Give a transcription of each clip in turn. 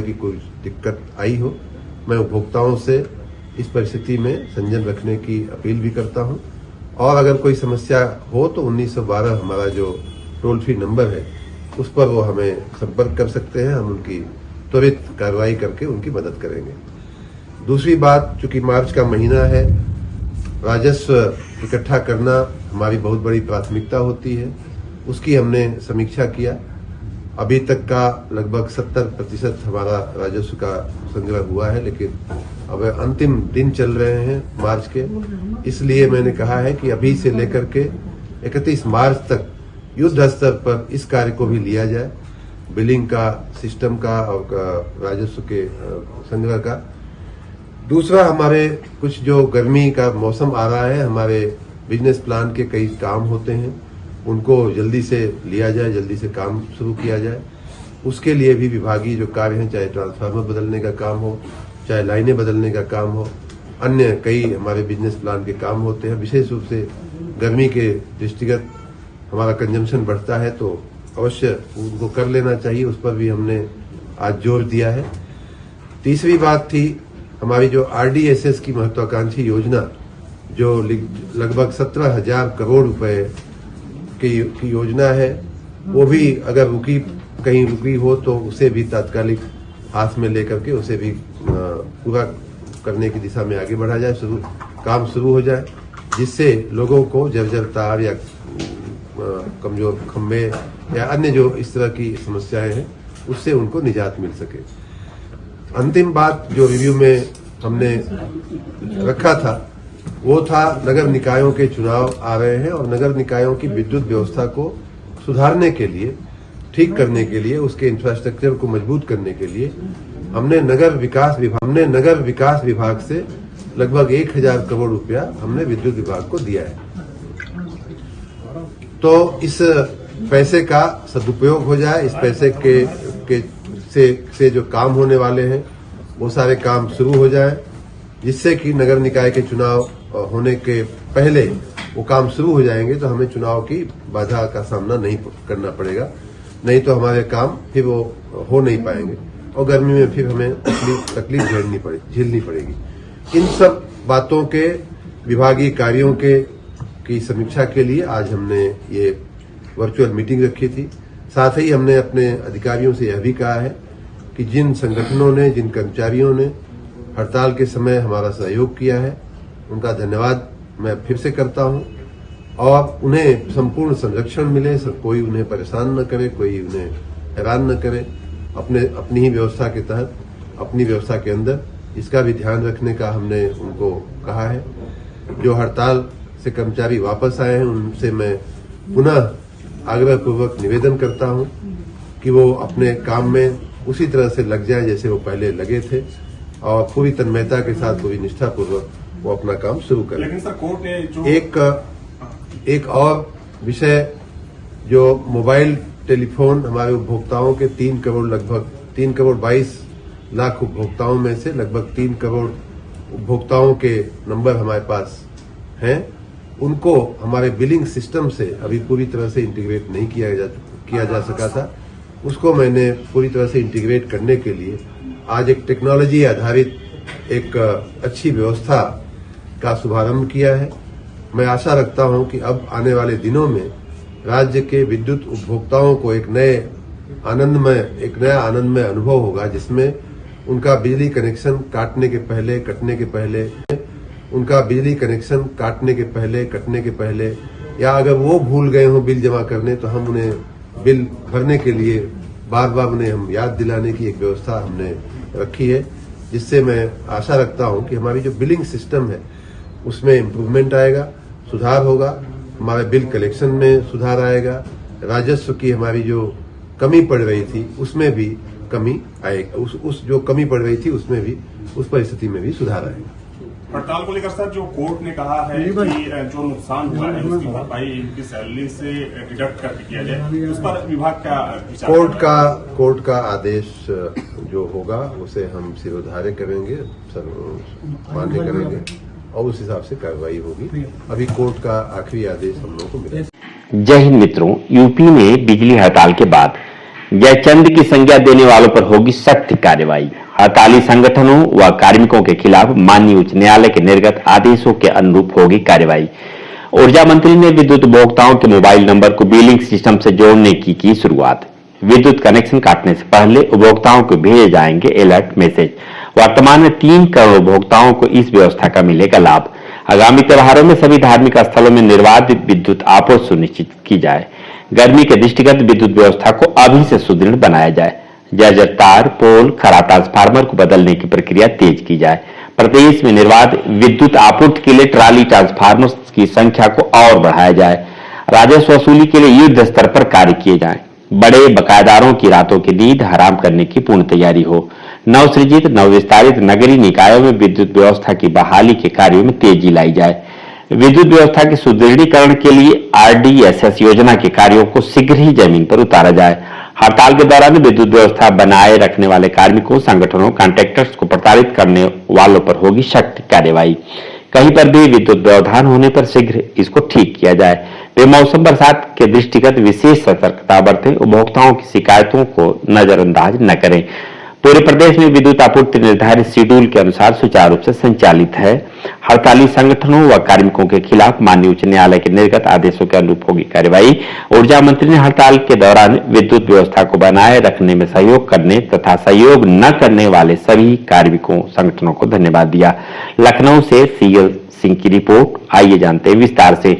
तरह की कोई दिक्कत आई हो, मैं उपभोक्ताओं से इस परिस्थिति में संयम रखने की अपील भी करता हूं। और अगर कोई समस्या हो तो 1912 हमारा जो टोल फ्री नंबर है उस पर वो हमें संपर्क कर सकते हैं। हम उनकी त्वरित कार्रवाई करके उनकी मदद करेंगे। दूसरी बात, चूंकि मार्च का महीना है, राजस्व इकट्ठा करना हमारी बहुत बड़ी प्राथमिकता होती है। उसकी हमने समीक्षा किया। अभी तक का लगभग 70% हमारा राजस्व का संग्रह हुआ है, लेकिन अब अंतिम दिन चल रहे हैं मार्च के। इसलिए मैंने कहा है कि अभी से लेकर के 31 मार्च तक युद्ध स्तर पर इस कार्य को भी लिया जाए, बिलिंग का, सिस्टम का और राजस्व के संग्रह का। दूसरा, हमारे कुछ जो गर्मी का मौसम आ रहा है, हमारे बिजनेस प्लान के कई काम होते हैं, उनको जल्दी से लिया जाए, जल्दी से काम शुरू किया जाए। उसके लिए भी विभागीय जो कार्य हैं, चाहे ट्रांसफार्मर बदलने का काम हो, चाहे लाइनें बदलने का काम हो, अन्य कई हमारे बिजनेस प्लान के काम होते हैं। विशेष रूप से गर्मी के दृष्टिगत हमारा कंजम्पशन बढ़ता है, तो अवश्य उनको कर लेना चाहिए। उस पर भी हमने आज जोर दिया है। तीसरी बात थी हमारी जो RDSS की महत्वाकांक्षी योजना, जो लगभग 17,000 करोड़ रुपए की योजना है, वो भी अगर कहीं रुकी हो तो उसे भी तात्कालिक हाथ में लेकर के उसे भी पूरा करने की दिशा में आगे बढ़ा जाए, काम शुरू हो जाए, जिससे लोगों को जर्जर तार या कमजोर खंभे या अन्य जो इस तरह की समस्याएं हैं उससे उनको निजात मिल सके। अंतिम बात जो रिव्यू में हमने रखा था वो था नगर निकायों के चुनाव आ रहे हैं और नगर निकायों की विद्युत व्यवस्था को सुधारने के लिए, ठीक करने के लिए, उसके इंफ्रास्ट्रक्चर को मजबूत करने के लिए हमने नगर विकास विभाग से लगभग 1,000 करोड़ रुपया हमने विद्युत विभाग को दिया है। तो इस पैसे का सदुपयोग हो जाए, इस पैसे से जो काम होने वाले हैं वो सारे काम शुरू हो जाए, जिससे कि नगर निकाय के चुनाव होने के पहले वो काम शुरू हो जाएंगे तो हमें चुनाव की बाधा का सामना नहीं करना पड़ेगा। नहीं तो हमारे काम फिर वो हो नहीं पाएंगे और गर्मी में फिर हमें तकलीफ झेलनी पड़ेगी। इन सब बातों के विभागीय कार्यों की समीक्षा के लिए आज हमने ये वर्चुअल मीटिंग रखी थी। साथ ही हमने अपने अधिकारियों से यह भी कहा है कि जिन संगठनों ने, जिन कर्मचारियों ने हड़ताल के समय हमारा सहयोग किया है, उनका धन्यवाद मैं फिर से करता हूं और उन्हें संपूर्ण संरक्षण मिले, कोई उन्हें परेशान न करे, कोई उन्हें हैरान न करे। अपनी ही व्यवस्था के तहत, अपनी व्यवस्था के अंदर इसका भी ध्यान रखने का हमने उनको कहा है। जो हड़ताल से कर्मचारी वापस आए हैं उनसे मैं पुनः आग्रहपूर्वक निवेदन करता हूं कि वो अपने काम में उसी तरह से लग जाए जैसे वो पहले लगे थे और पूरी तन्मयता के साथ, पूरी निष्ठापूर्वक वो अपना काम शुरू करें। लेकिन सर, कोर्ट ने जो एक और विषय, जो मोबाइल टेलीफोन हमारे उपभोक्ताओं के 3 करोड़ 22 लाख उपभोक्ताओं में से लगभग 3 करोड़ उपभोक्ताओं के नंबर हमारे पास हैं, उनको हमारे बिलिंग सिस्टम से अभी पूरी तरह से इंटीग्रेट नहीं किया जा सका था। उसको मैंने पूरी तरह से इंटीग्रेट करने के लिए आज एक टेक्नोलॉजी आधारित एक अच्छी व्यवस्था का शुभारंभ किया है। मैं आशा रखता हूं कि अब आने वाले दिनों में राज्य के विद्युत उपभोक्ताओं को एक नया आनंदमय अनुभव होगा, जिसमें उनका बिजली कनेक्शन काटने के पहले, कटने के पहले या अगर वो भूल गए हों बिल जमा करने तो हम उन्हें बिल भरने के लिए बार बार उन्हें हम याद दिलाने की एक व्यवस्था हमने रखी है, जिससे मैं आशा रखता हूं कि हमारी जो बिलिंग सिस्टम है उसमें इम्प्रूवमेंट आएगा, सुधार होगा, हमारे बिल कलेक्शन में सुधार आएगा, राजस्व की हमारी जो कमी पड़ रही थी उसमें भी कमी आएगी, उस जो कमी पड़ रही थी उसमें भी, उस परिस्थिति में भी सुधार आएगा। हड़ताल को लेकर सर जो कोर्ट ने कहा है कि जो नुकसान हुआ है उसकी भरपाई इनकी सैलरी से डिडक्ट करके किया जाए, उस पर विभाग का विचार? कोर्ट का आदेश जो होगा उसे हम सिरोधार्य करेंगे, मान्य करेंगे और उस हिसाब से कार्रवाई होगी। अभी कोर्ट का आखिरी आदेश हम लोगों को मिला। जय हिंद मित्रों, यूपी में बिजली हड़ताल के बाद जयचंद की संज्ञा देने वालों पर होगी सख्त कार्रवाई। हड़ताली संगठनों व कार्मिकों के खिलाफ माननीय उच्च न्यायालय के निर्गत आदेशों के अनुरूप होगी कार्रवाई। ऊर्जा मंत्री ने विद्युत उपभोक्ताओं के मोबाइल नंबर को बिलिंग सिस्टम से जोड़ने की शुरुआत। विद्युत कनेक्शन काटने से पहले उपभोक्ताओं को भेजे जाएंगे अलर्ट मैसेज। वर्तमान में 3 करोड़ उपभोक्ताओं को इस व्यवस्था का मिलेगा लाभ। आगामी त्योहारों में सभी धार्मिक स्थलों में निर्बाध विद्युत आपूर्ति सुनिश्चित की जाए। गर्मी के दृष्टिगत विद्युत व्यवस्था को अभी से सुदृढ़ बनाया जाए। जर्जर तार, पोल, खराब ट्रांसफार्मर को बदलने की प्रक्रिया तेज की जाए। प्रदेश में निर्बाध विद्युत आपूर्ति के लिए ट्राली ट्रांसफार्मर की संख्या को और बढ़ाया जाए। राजस्व वसूली के लिए युद्ध स्तर पर कार्य किए जाएं। बड़े बकायेदारों की रातों की नींद हराम करने की पूर्ण तैयारी हो। नवसृजित नवविस्तारित नगरीय निकायों में विद्युत व्यवस्था की बहाली के कार्यों में तेजी लाई जाए। विद्युत व्यवस्था के सुदृढ़ीकरण के लिए RDSS योजना के कार्यों को शीघ्र ही जमीन पर उतारा जाए। हड़ताल के दौरान विद्युत व्यवस्था बनाए रखने वाले कार्मिकों, संगठनों, कॉन्ट्रैक्टर्स को प्रताड़ित करने वालों पर होगी सख्त कार्रवाई। कहीं पर भी विद्युत व्यवधान होने पर शीघ्र इसको ठीक किया जाए। बेमौसम बरसात के दृष्टिगत विशेष सतर्कता बरतें। उपभोक्ताओं की शिकायतों को नजरअंदाज न करें। पूरे प्रदेश में विद्युत आपूर्ति निर्धारित शेड्यूल के अनुसार सुचारू रूप से संचालित है। हड़ताली संगठनों व कार्मिकों के खिलाफ माननीय उच्च न्यायालय के निर्गत आदेशों के अनुरूप होगी कार्रवाई। ऊर्जा मंत्री ने हड़ताल के दौरान विद्युत व्यवस्था को बनाए रखने में सहयोग करने तथा सहयोग न करने वाले सभी कार्मिकों संगठनों को धन्यवाद दिया। लखनऊ से CL सिंह की रिपोर्ट। आइए जानते हैं विस्तार से।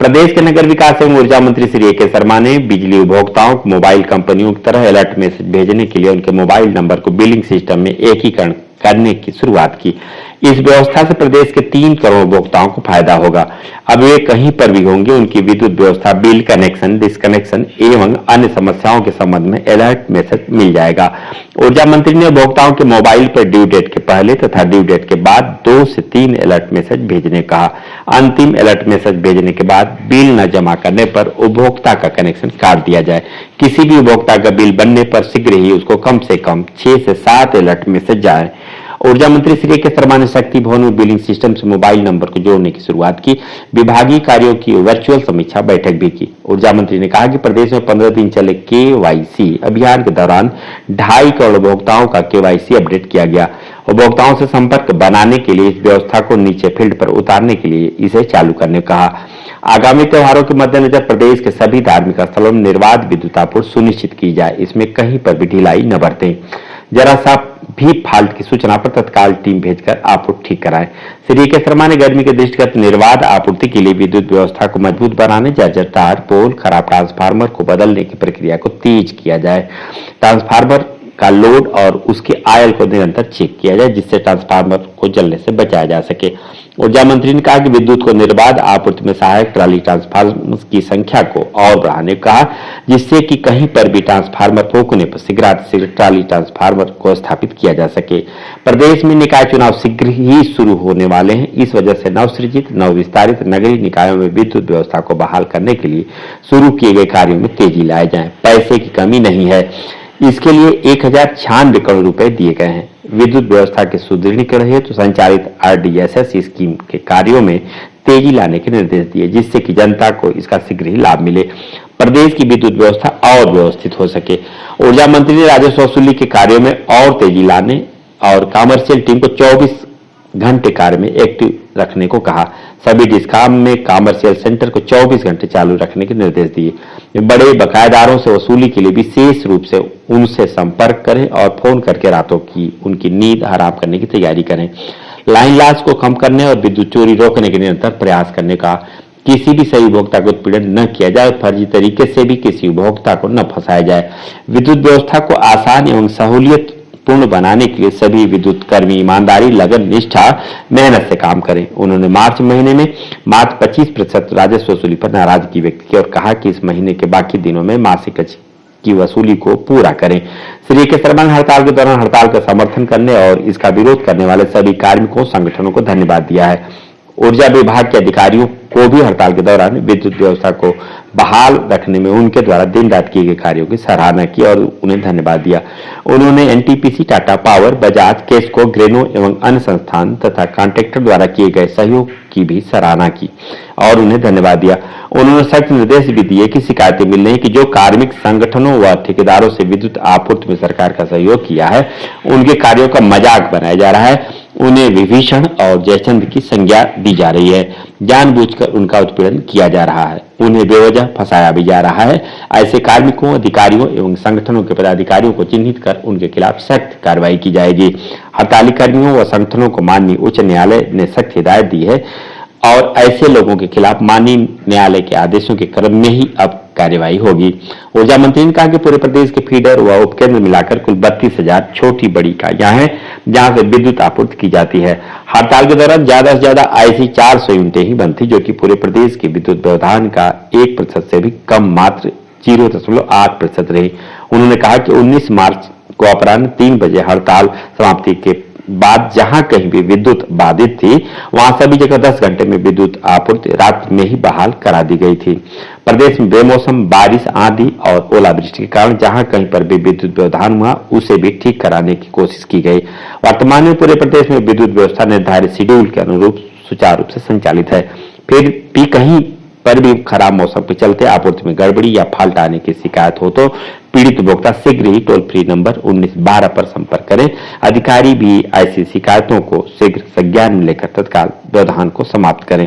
प्रदेश के नगर विकास एवं ऊर्जा मंत्री श्री AK शर्मा ने बिजली उपभोक्ताओं को मोबाइल कंपनियों की तरह अलर्ट मैसेज भेजने के लिए उनके मोबाइल नंबर को बिलिंग सिस्टम में एकीकरण करने की शुरुआत की। इस व्यवस्था से प्रदेश के 3 करोड़ उपभोक्ताओं को फायदा होगा। अब वे कहीं पर भी होंगे, उनकी विद्युत व्यवस्था बिल, कनेक्शन, डिस्कनेक्शन एवं अन्य समस्याओं के संबंध में अलर्ट मैसेज मिल जाएगा। ऊर्जा मंत्री ने उपभोक्ताओं के मोबाइल पर ड्यू डेट के पहले तथा ड्यू डेट के बाद 2 से 3 अलर्ट मैसेज भेजने कहा। अंतिम अलर्ट मैसेज भेजने के बाद बिल न जमा करने पर उपभोक्ता का कनेक्शन काट दिया जाए। किसी भी उपभोक्ता का बिल बनने पर शीघ्र ही उसको कम से कम 6 से 7 अलर्ट मैसेज जाए। ऊर्जा मंत्री श्री AK शर्मा ने शक्ति भवन में बिलिंग सिस्टम से मोबाइल नंबर को जोड़ने की शुरुआत की। विभागीय कार्यों की वर्चुअल समीक्षा बैठक भी की। ऊर्जा मंत्री ने कहा कि प्रदेश में 15 दिन चले KYC अभियान के दौरान 2.5 करोड़ उपभोक्ताओं का KYC अपडेट किया गया। उपभोक्ताओं से संपर्क बनाने के लिए इस व्यवस्था को नीचे फील्ड पर उतारने के लिए इसे चालू करने को कहा। आगामी त्योहारों के मद्देनजर प्रदेश के सभी धार्मिक स्थलों में निर्बाध विद्युत आपूर्ति सुनिश्चित की जाए। इसमें कहीं पर भी ढिलाई न बरतें। जरा सा भी फाल्ट की सूचना पर तत्काल टीम भेजकर आपूर्ति ठीक कराएं। श्री AK शर्मा ने गर्मी के दृष्टिगत निर्बाध आपूर्ति के लिए विद्युत व्यवस्था को मजबूत बनाने, जर्जर तार, पोल, खराब ट्रांसफार्मर को बदलने की प्रक्रिया को तेज किया जाए। ट्रांसफार्मर का लोड और उसके आयल को निरंतर चेक किया जाए, जिससे ट्रांसफार्मर को जलने से बचाया जा सके। ऊर्जा मंत्री ने कहा कि विद्युत को निर्बाध आपूर्ति में सहायक ट्राली ट्रांसफार्मर की संख्या को और बढ़ाने को कहा, जिससे कि कहीं पर भी ट्रांसफार्मर फूंकने पर शीघ्र ट्राली ट्रांसफार्मर को स्थापित किया जा सके। प्रदेश में निकाय चुनाव शीघ्र ही शुरू होने वाले हैं। इस वजह से नवसृजित नवविस्तारित नगरीय निकायों में विद्युत व्यवस्था को बहाल करने के लिए शुरू किए गए कार्यों में तेजी लाए जाए। पैसे की कमी नहीं है। इसके लिए 1096 करोड़ रुपए दिए गए हैं। विद्युत व्यवस्था के सुदृढ़ीकरण हेतु संचालित RDSS स्कीम के कार्यों में तेजी लाने के निर्देश दिए, जिससे कि जनता को इसका शीघ्र ही लाभ मिले, प्रदेश की विद्युत व्यवस्था और व्यवस्थित हो सके। ऊर्जा मंत्री ने राजस्व वसूली के कार्यों में और तेजी लाने और कमर्शियल टीम को 24 घंटे कार्य में एक्टिव रखने को कहा। सभी डिस्कॉम में कमर्शियल सेंटर को 24 घंटे चालू रखने के निर्देश दिए। बड़े बकायेदारों से वसूली के लिए विशेष रूप से उनसे संपर्क करें और फोन करके रातों की उनकी नींद हराम करने की तैयारी करें। लाइन लॉस को कम करने और विद्युत चोरी रोकने के निरंतर प्रयास करने का। किसी भी सही उपभोक्ता को उत्पीड़न न किया जाए, फर्जी तरीके से भी किसी उपभोक्ता को न फंसाया जाए। विद्युत व्यवस्था को आसान एवं सहूलियत पूर्ण बनाने के लिए सभी विद्युत कर्मी ईमानदारी, लगन, निष्ठा, मेहनत से काम करें। उन्होंने मार्च महीने में मात्र 25% राजस्व वसूली पर नाराजगी व्यक्त की और कहा कि इस महीने के बाकी दिनों में मासिक की वसूली को पूरा करें। श्री AK शर्मा ने हड़ताल के दौरान हड़ताल का समर्थन करने और इसका विरोध करने वाले सभी कार्मिकों, संगठनों को धन्यवाद दिया है। ऊर्जा विभाग के अधिकारियों को भी हड़ताल के दौरान विद्युत व्यवस्था को बहाल रखने में उनके द्वारा दिन रात किए गए कार्यों की सराहना की और उन्हें धन्यवाद दिया। उन्होंने NTPC, Tata power, Bajaj, KESCO, Greno एवं अन्य संस्थान तथा कॉन्ट्रैक्टर द्वारा किए गए सहयोग की भी सराहना की और उन्हें धन्यवाद दिया। उन्होंने सख्त निर्देश भी दिए कि शिकायतें मिल रही कि जो कार्मिक संगठनों व ठेकेदारों से विद्युत आपूर्ति में सरकार का सहयोग किया है, उनके कार्यों का मजाक बनाया जा रहा है, उन्हें विभीषण और जयचंद की संज्ञा दी जा रही है, जानबूझकर उनका उत्पीड़न किया जा रहा है, उन्हें बेवजह फंसाया भी जा रहा है। ऐसे कार्मिकों, अधिकारियों एवं संगठनों के पदाधिकारियों को चिन्हित कर उनके खिलाफ सख्त कार्रवाई की जाएगी। हड़ताली कर्मियों व संगठनों को माननीय उच्च न्यायालय ने सख्त हिदायत दी है और ऐसे लोगों के खिलाफ माननीय न्यायालय के आदेशों के क्रम में ही अब कार्यवाही होगी। ऊर्जा मंत्री ने कहा कि पूरे प्रदेश के फीडर व उपकेंद्र मिलाकर कुल 32,000 छोटी बड़ी इकाइयां हैं जहां से विद्युत आपूर्ति की जाती है। हड़ताल के दौरान ज्यादा से ज्यादा ऐसी 400 यूनिटें ही बंद थी, जो कि पूरे प्रदेश के विद्युत व्यवधान का 1% से भी कम, मात्र 0.8% रही। उन्होंने कहा कि 19 मार्च को अपराह्न 3 बजे हड़ताल समाप्ति के बाद जहां कहीं भी विद्युत बाधित थी, वहां सभी जगह 10 घंटे में विद्युत आपूर्ति रात में ही बहाल करा दी गई थी। प्रदेश में बेमौसम बारिश, आंधी और ओलावृष्टि के कारण जहां कहीं पर भी विद्युत व्यवधान हुआ, उसे भी ठीक कराने की कोशिश की गई। वर्तमान में पूरे प्रदेश में विद्युत व्यवस्था निर्धारित शेड्यूल के अनुरूप सुचारू रूप से संचालित है। फिर भी कहीं पर भी खराब मौसम के चलते आपूर्ति में गड़बड़ी या फाल्ट आने की शिकायत हो तो पीड़ित उपभोक्ता शीघ्र ही टोल फ्री नंबर 1912 पर संपर्क करें। अधिकारी भी ऐसी शिकायतों को शीघ्र संज्ञान में लेकर तत्काल व्यवधान को समाप्त करें।